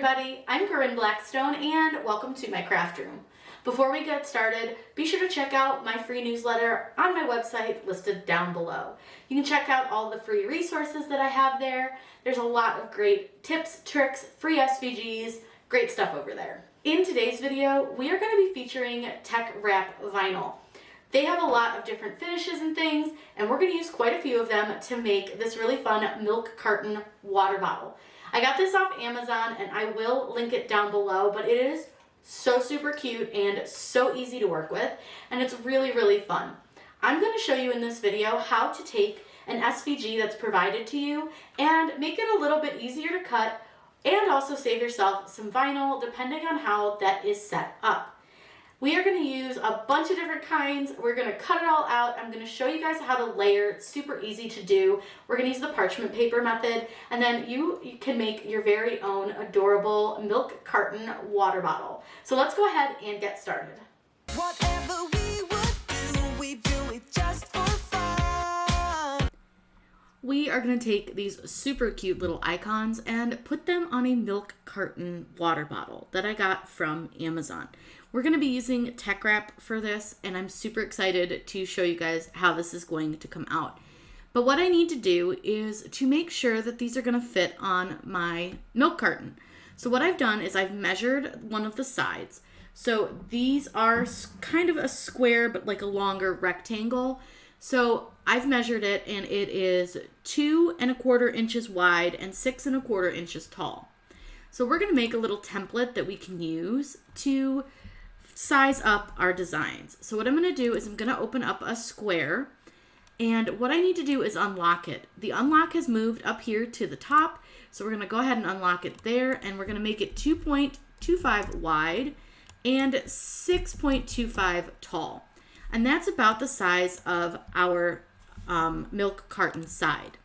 everybody, I'm Corinne Blackstone and welcome to my craft room. Before we get started, be sure to check out my free newsletter on my website listed down below. You can check out all the free resources that I have there. There's a lot of great tips, tricks, free SVGs, great stuff over there. In today's video, we are going to be featuring Teckwrap vinyl. They have a lot of different finishes and things, and we're going to use quite a few of them to make this really fun milk carton water bottle. I got this off Amazon and I will link it down below, but it is so super cute and so easy to work with, and it's really, really fun. I'm going to show you in this video how to take an SVG that's provided to you and make it a little bit easier to cut and also save yourself some vinyl depending on how that is set up. We are going to use a bunch of different kinds. We're going to cut it all out. I'm going to show you guys how to layer. It's super easy to do. We're going to use the parchment paper method, and then you can make your very own adorable milk carton water bottle. So let's go ahead and get started. Whatever we would do, we do it just for fun. We are going to take these super cute little icons and put them on a milk carton water bottle that I got from Amazon. We're going to be using Teckwrap for this, and I'm super excited to show you guys how this is going to come out. But what I need to do is to make sure that these are going to fit on my milk carton. So what I've done is I've measured one of the sides. So these are kind of a square, but like a longer rectangle. So I've measured it, and it is 2 1/4 inches wide and 6 1/4 inches tall. So we're going to make a little template that we can use to size up our designs. So what I'm going to do is I'm going to open up a square, and what I need to do is unlock it. The unlock has moved up here to the top, so we're going to go ahead and unlock it there, and we're going to make it 2.25 wide and 6.25 tall. And that's about the size of our milk carton side.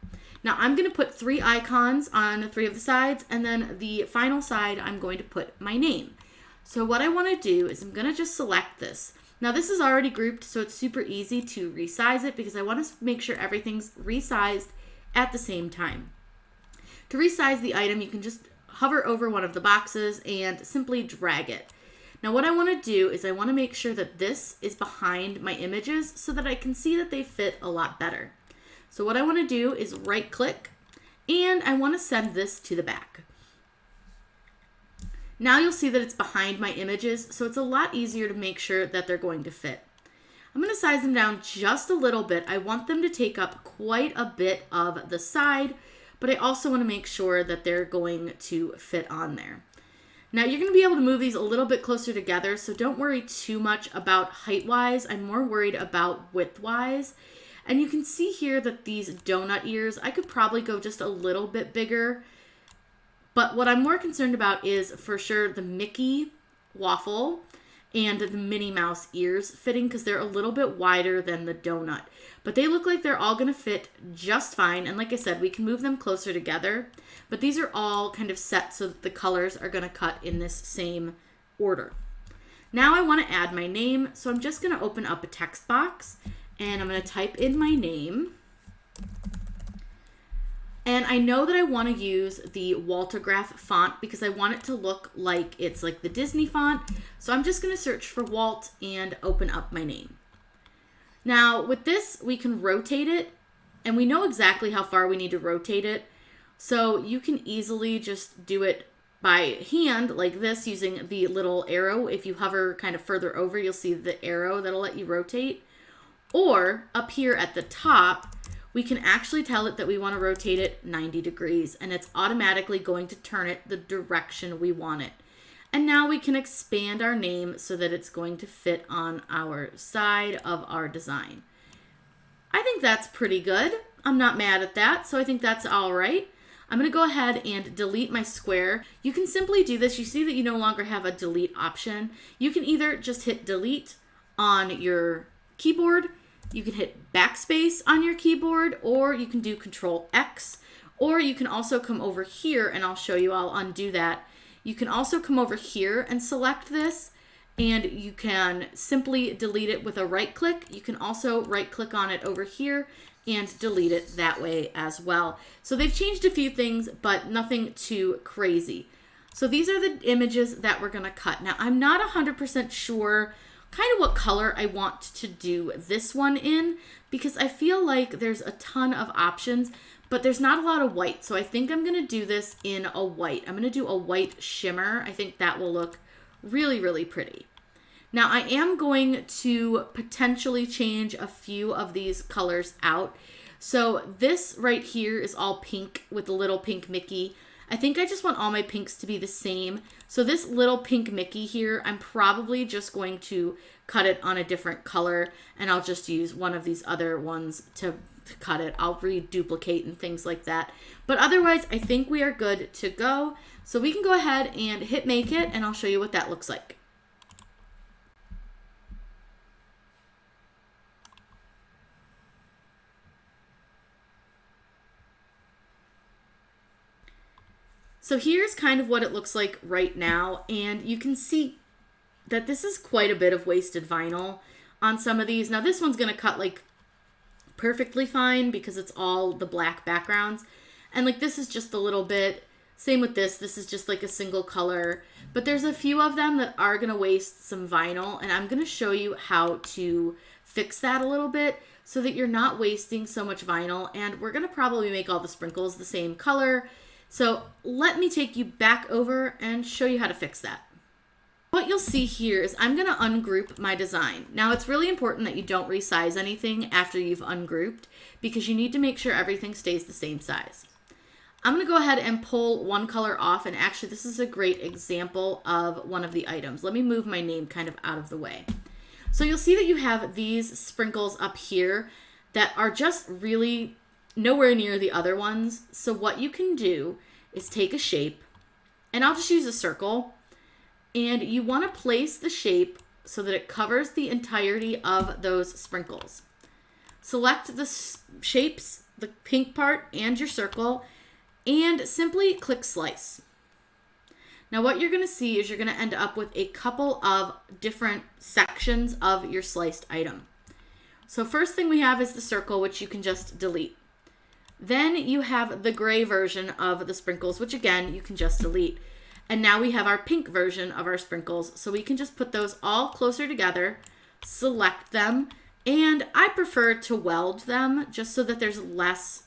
Now I'm going to put 3 icons on 3 of the sides, and then the final side I'm going to put my name. So what I want to do is I'm going to just select this. Now this is already grouped, so it's super easy to resize it because I want to make sure everything's resized at the same time. To resize the item, you can just hover over one of the boxes and simply drag it. Now what I want to do is I want to make sure that this is behind my images so that I can see that they fit a lot better. So what I want to do is right click, and I want to send this to the back. Now you'll see that it's behind my images, so it's a lot easier to make sure that they're going to fit. I'm going to size them down just a little bit. I want them to take up quite a bit of the side, but I also want to make sure that they're going to fit on there. Now you're going to be able to move these a little bit closer together, so don't worry too much about height-wise. I'm more worried about width-wise. And you can see here that these donut ears, I could probably go just a little bit bigger. But what I'm more concerned about is for sure the Mickey waffle and the Minnie Mouse ears fitting, because they're a little bit wider than the donut. But they look like they're all going to fit just fine. And like I said, we can move them closer together. But these are all kind of set so that the colors are going to cut in this same order. Now I want to add my name. So I'm just going to open up a text box, and I'm going to type in my name. And I know that I want to use the Waltograph font because I want it to look like it's like the Disney font. So I'm just going to search for Walt and open up my name. Now with this, we can rotate it, and we know exactly how far we need to rotate it. So you can easily just do it by hand like this using the little arrow. If you hover kind of further over, you'll see the arrow that'll let you rotate. Or up here at the top, we can actually tell it that we want to rotate it 90 degrees, and it's automatically going to turn it the direction we want it. And now we can expand our name so that it's going to fit on our side of our design. I think that's pretty good. I'm not mad at that, so I think that's all right. I'm going to go ahead and delete my square. You can simply do this. You see that you no longer have a delete option. You can either just hit delete on your keyboard, you can hit backspace on your keyboard, or you can do Control X, or you can also come over here, and I'll show you, I'll undo that. You can also come over here and select this, and you can simply delete it with a right click. You can also right click on it over here and delete it that way as well. So they've changed a few things, but nothing too crazy. So these are the images that we're gonna cut. Now I'm not 100% sure kind of what color I want to do this one in, because I feel like there's a ton of options, but there's not a lot of white. So I think I'm gonna do this in a white. I'm gonna do a white shimmer. I think that will look really, really pretty. Now I am going to potentially change a few of these colors out. So this right here is all pink with the little pink Mickey. I think I just want all my pinks to be the same. So this little pink Mickey here, I'm probably just going to cut it on a different color, and I'll just use one of these other ones to cut it. I'll reduplicate and things like that. But otherwise, I think we are good to go. So we can go ahead and hit make it, and I'll show you what that looks like. So here's kind of what it looks like right now, and you can see that this is quite a bit of wasted vinyl on some of these. Now this one's gonna cut like perfectly fine because it's all the black backgrounds, and like this is just a little bit. Same with this is just like a single color, but there's a few of them that are gonna waste some vinyl, and I'm gonna show you how to fix that a little bit so that you're not wasting so much vinyl. And we're gonna probably make all the sprinkles the same color. So let me take you back over and show you how to fix that. What you'll see here is I'm gonna ungroup my design. Now it's really important that you don't resize anything after you've ungrouped, because you need to make sure everything stays the same size. I'm gonna go ahead and pull one color off, and actually this is a great example of one of the items. Let me move my name kind of out of the way. So you'll see that you have these sprinkles up here that are just really nowhere near the other ones. So what you can do is take a shape, and I'll just use a circle, and you want to place the shape so that it covers the entirety of those sprinkles. Select the shapes, the pink part and your circle, and simply click slice. Now what you're going to see is you're going to end up with a couple of different sections of your sliced item. So first thing we have is the circle, which you can just delete. Then you have the gray version of the sprinkles, which again, you can just delete. And now we have our pink version of our sprinkles. So we can just put those all closer together, select them, and I prefer to weld them just so that there's less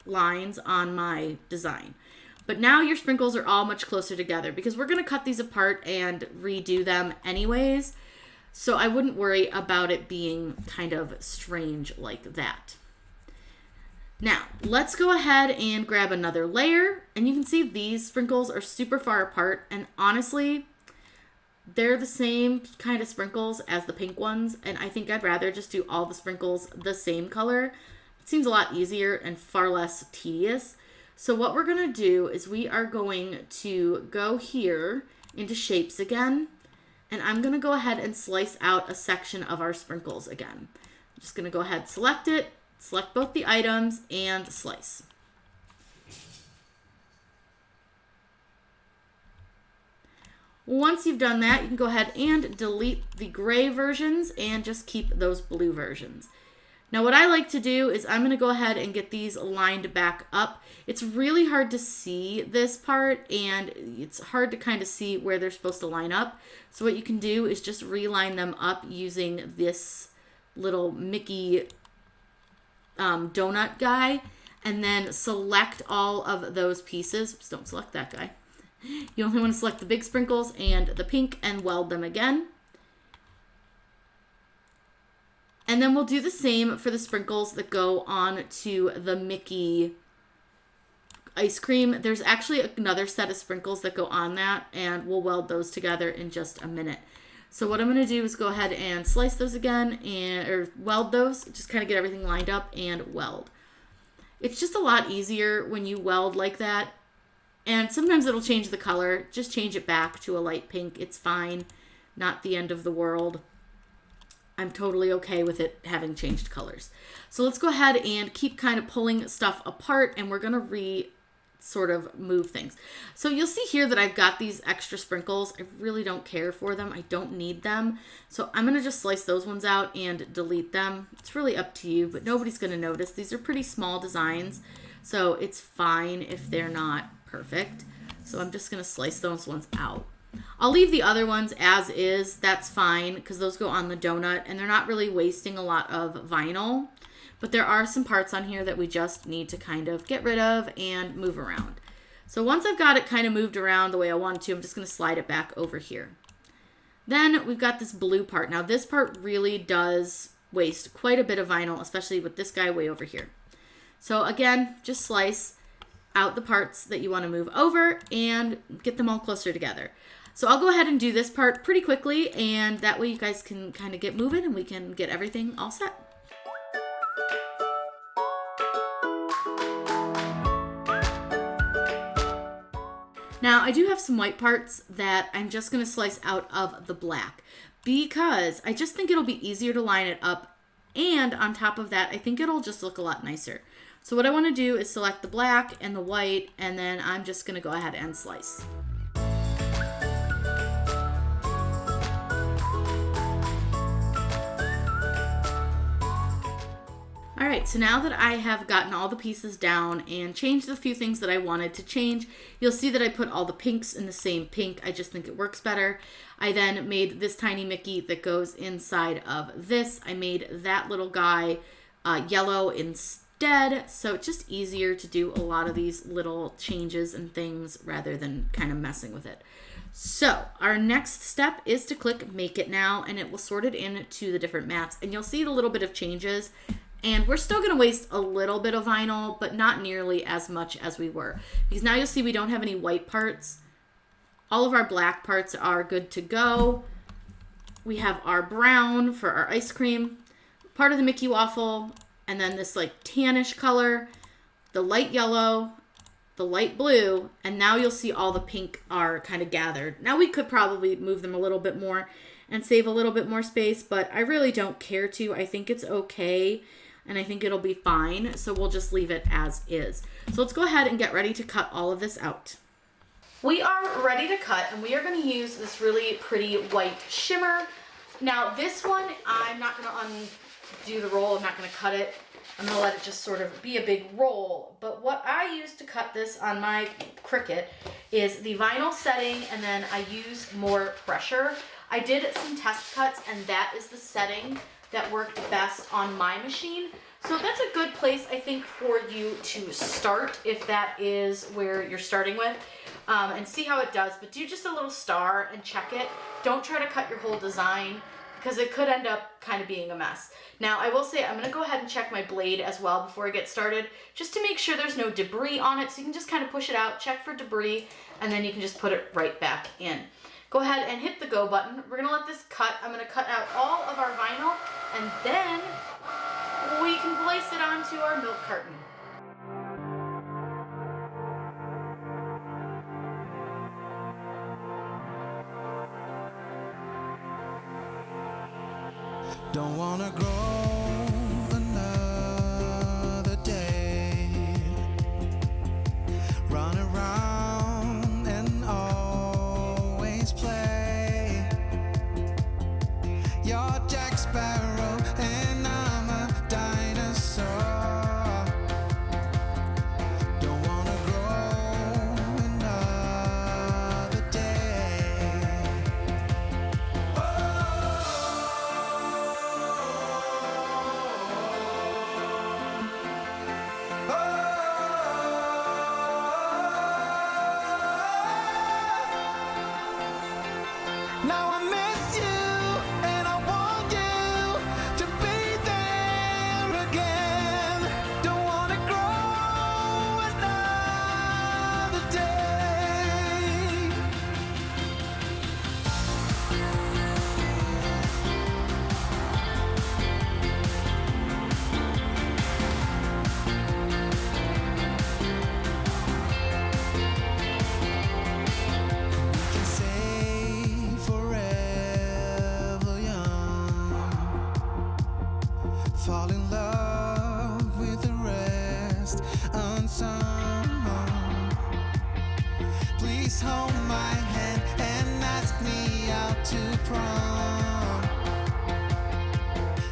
lines on my design. But now your sprinkles are all much closer together because we're gonna cut these apart and redo them anyways. So I wouldn't worry about it being kind of strange like that. Now, let's go ahead and grab another layer, and you can see these sprinkles are super far apart, and honestly, they're the same kind of sprinkles as the pink ones, and I think I'd rather just do all the sprinkles the same color. It seems a lot easier and far less tedious. So what we're gonna do is we are going to go here into shapes again, and I'm gonna go ahead and slice out a section of our sprinkles again. I'm just gonna go ahead, select it, select both the items, and slice. Once you've done that, you can go ahead and delete the gray versions and just keep those blue versions. Now what I like to do is I'm going to go ahead and get these lined back up. It's really hard to see this part, and it's hard to kind of see where they're supposed to line up. So what you can do is just reline them up using this little Mickey donut guy, and then select all of those pieces. Just don't select that guy. You only want to select the big sprinkles and the pink and weld them again. And then we'll do the same for the sprinkles that go on to the Mickey ice cream. There's actually another set of sprinkles that go on that, and we'll weld those together in just a minute. So what I'm going to do is go ahead and slice those again, or weld those, just kind of get everything lined up and weld. It's just a lot easier when you weld like that. And sometimes it'll change the color. Just change it back to a light pink. It's fine. Not the end of the world. I'm totally okay with it having changed colors. So let's go ahead and keep kind of pulling stuff apart, and we're going to sort of move things. So you'll see here that I've got these extra sprinkles. I really don't care for them. I don't need them. So I'm going to just slice those ones out and delete them. It's really up to you, but nobody's going to notice. These are pretty small designs, so it's fine if they're not perfect. So I'm just going to slice those ones out. I'll leave the other ones as is. That's fine because those go on the donut and they're not really wasting a lot of vinyl. But there are some parts on here that we just need to kind of get rid of and move around. So once I've got it kind of moved around the way I want to, I'm just going to slide it back over here. Then we've got this blue part. Now this part really does waste quite a bit of vinyl, especially with this guy way over here. So again, just slice out the parts that you want to move over and get them all closer together. So I'll go ahead and do this part pretty quickly, and that way you guys can kind of get moving and we can get everything all set. Now I do have some white parts that I'm just going to slice out of the black because I just think it'll be easier to line it up, and on top of that I think it'll just look a lot nicer. So what I want to do is select the black and the white, and then I'm just going to go ahead and slice. Alright, so now that I have gotten all the pieces down and changed the few things that I wanted to change, you'll see that I put all the pinks in the same pink. I just think it works better. I then made this tiny Mickey that goes inside of this. I made that little guy yellow instead, so it's just easier to do a lot of these little changes and things rather than kind of messing with it. So our next step is to click Make It Now, and it will sort it into the different mats, and you'll see a little bit of changes. And we're still going to waste a little bit of vinyl, but not nearly as much as we were. Because now you'll see we don't have any white parts. All of our black parts are good to go. We have our brown for our ice cream, part of the Mickey waffle, and then this like tannish color, the light yellow, the light blue, and now you'll see all the pink are kind of gathered. Now we could probably move them a little bit more and save a little bit more space, but I really don't care to. I think it's okay. And I think it'll be fine, so we'll just leave it as is. So let's go ahead and get ready to cut all of this out. We are ready to cut, and we are going to use this really pretty white shimmer. Now this one, I'm not going to undo the roll. I'm not going to cut it. I'm going to let it just sort of be a big roll. But what I use to cut this on my Cricut is the vinyl setting, and then I use more pressure. I did some test cuts, and that is the setting that worked best on my machine. So that's a good place, I think, for you to start if that is where you're starting with, and see how it does. But do just a little star and check it. Don't try to cut your whole design because it could end up kind of being a mess. Now, I will say I'm going to go ahead and check my blade as well before I get started, just to make sure there's no debris on it. So you can just kind of push it out, check for debris, and then you can just put it right back in. Go ahead and hit the go button. We're going to let this cut. I'm going to cut out all of our vinyl, and then we can place it onto our milk carton. Don't wanna grow another day. Run around and always play. You're Jack Sparrow and I'm a dinosaur. Don't wanna grow another day. Now I miss you and I want you to be there again. Don't wanna grow another day. We can say forever young. Fall in love with the rest unsung. Please hold my hand and ask me out to prom.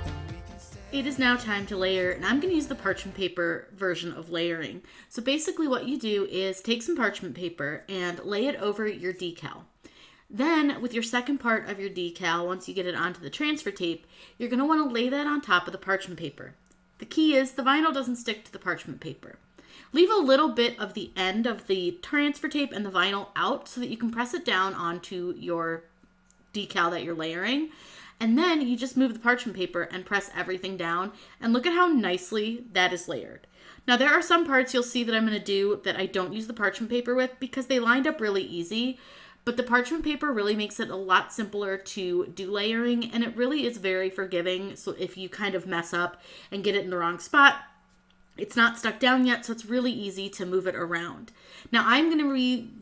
And we can stay. It is now time to layer, and I'm going to use the parchment paper version of layering. So basically what you do is take some parchment paper and lay it over your decal. Then with your second part of your decal, once you get it onto the transfer tape, you're going to want to lay that on top of the parchment paper. The key is the vinyl doesn't stick to the parchment paper. Leave a little bit of the end of the transfer tape and the vinyl out so that you can press it down onto your decal that you're layering. And then you just move the parchment paper and press everything down, and look at how nicely that is layered. Now there are some parts you'll see that I'm going to do that I don't use the parchment paper with because they lined up really easy, but the parchment paper really makes it a lot simpler to do layering, and it really is very forgiving. So if you kind of mess up and get it in the wrong spot, it's not stuck down yet, so it's really easy to move it around. Now I'm going to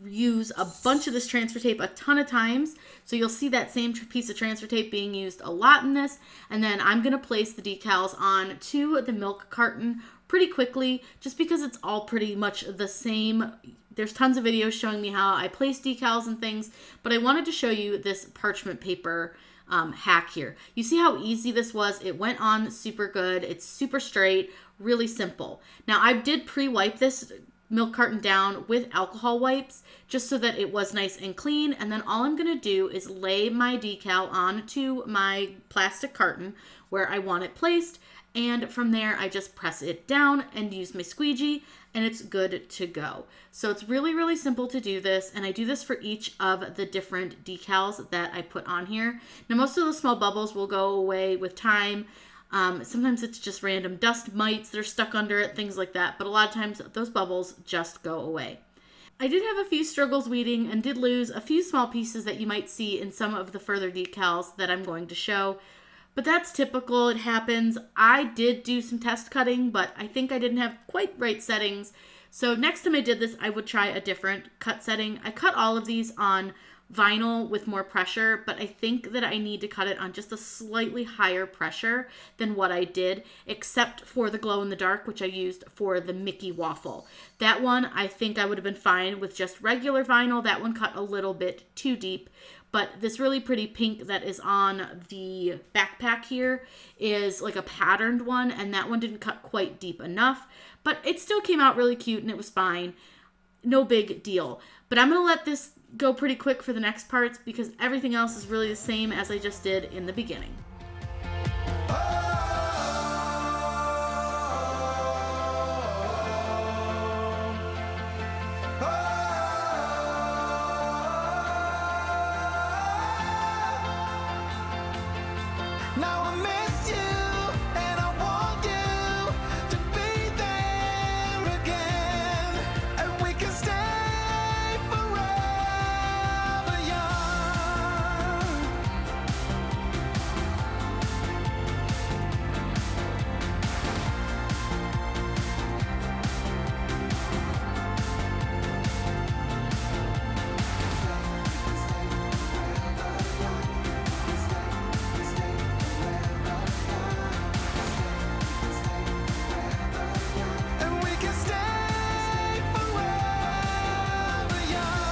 reuse a bunch of this transfer tape a ton of times, so you'll see that same piece of transfer tape being used a lot in this, and then I'm going to place the decals on to the milk carton pretty quickly, just because it's all pretty much the same. There's tons of videos showing me how I place decals and things, but I wanted to show you this parchment paper hack here. You see how easy this was? It went on super good. It's super straight, really simple. Now I did pre-wipe this milk carton down with alcohol wipes just so that it was nice and clean, and then all I'm going to do is lay my decal onto my plastic carton where I want it placed, and from there I just press it down and use my squeegee, and it's good to go. So it's really, really simple to do this, and I do this for each of the different decals that I put on here. Now most of the small bubbles will go away with time. Sometimes it's just random dust mites that are stuck under it, things like that, but a lot of times those bubbles just go away. I did have a few struggles weeding and did lose a few small pieces that you might see in some of the further decals that I'm going to show. But that's typical, it happens. I did do some test cutting, but I think I didn't have quite right settings. So next time I did this, I would try a different cut setting. I cut all of these on vinyl with more pressure, but I think that I need to cut it on just a slightly higher pressure than what I did, except for the glow in the dark, which I used for the Mickey waffle. That one, I think I would have been fine with just regular vinyl. That one cut a little bit too deep. But this really pretty pink that is on the backpack here is like a patterned one, and that one didn't cut quite deep enough, but it still came out really cute and it was fine. No big deal. But I'm going to let this go pretty quick for the next parts because everything else is really the same as I just did in the beginning. Now I miss you, and I want you to be there again, and we can stay forever young. And we can stay forever young.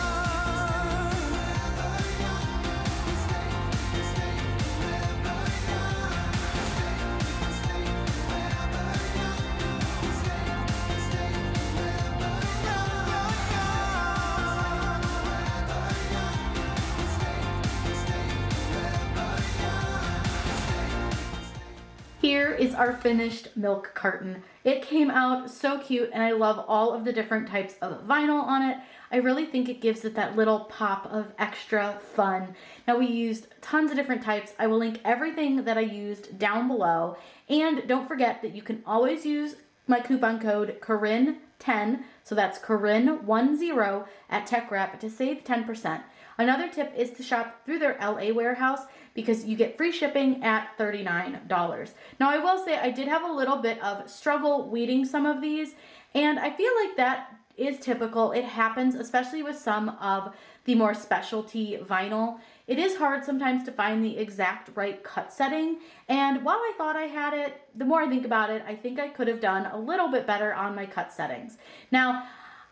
Here is our finished milk carton. It came out so cute, and I love all of the different types of vinyl on it. I really think it gives it that little pop of extra fun. Now we used tons of different types. I will link everything that I used down below. And don't forget that you can always use my coupon code Corinne10, so that's Corinne10 at Teckwrap to save 10%. Another tip is to shop through their LA warehouse because you get free shipping at $39. Now I will say I did have a little bit of struggle weeding some of these, and I feel like that is typical. It happens, especially with some of the more specialty vinyl. It is hard sometimes to find the exact right cut setting, and while I thought I had it, the more I think about it, I think I could have done a little bit better on my cut settings. Now,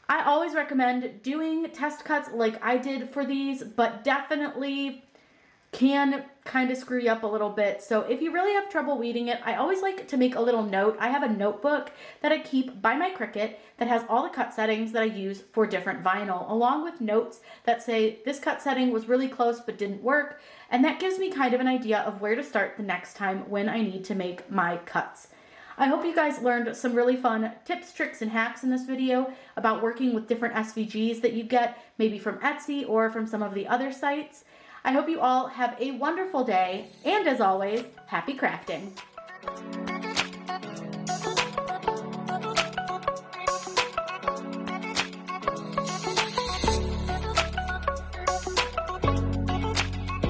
I always recommend doing test cuts like I did for these, but definitely can kind of screw you up a little bit. So if you really have trouble weeding it, I always like to make a little note. I have a notebook that I keep by my Cricut that has all the cut settings that I use for different vinyl, along with notes that say this cut setting was really close but didn't work. And that gives me kind of an idea of where to start the next time when I need to make my cuts. I hope you guys learned some really fun tips, tricks, and hacks in this video about working with different SVGs that you get maybe from Etsy or from some of the other sites. I hope you all have a wonderful day, and as always, happy crafting!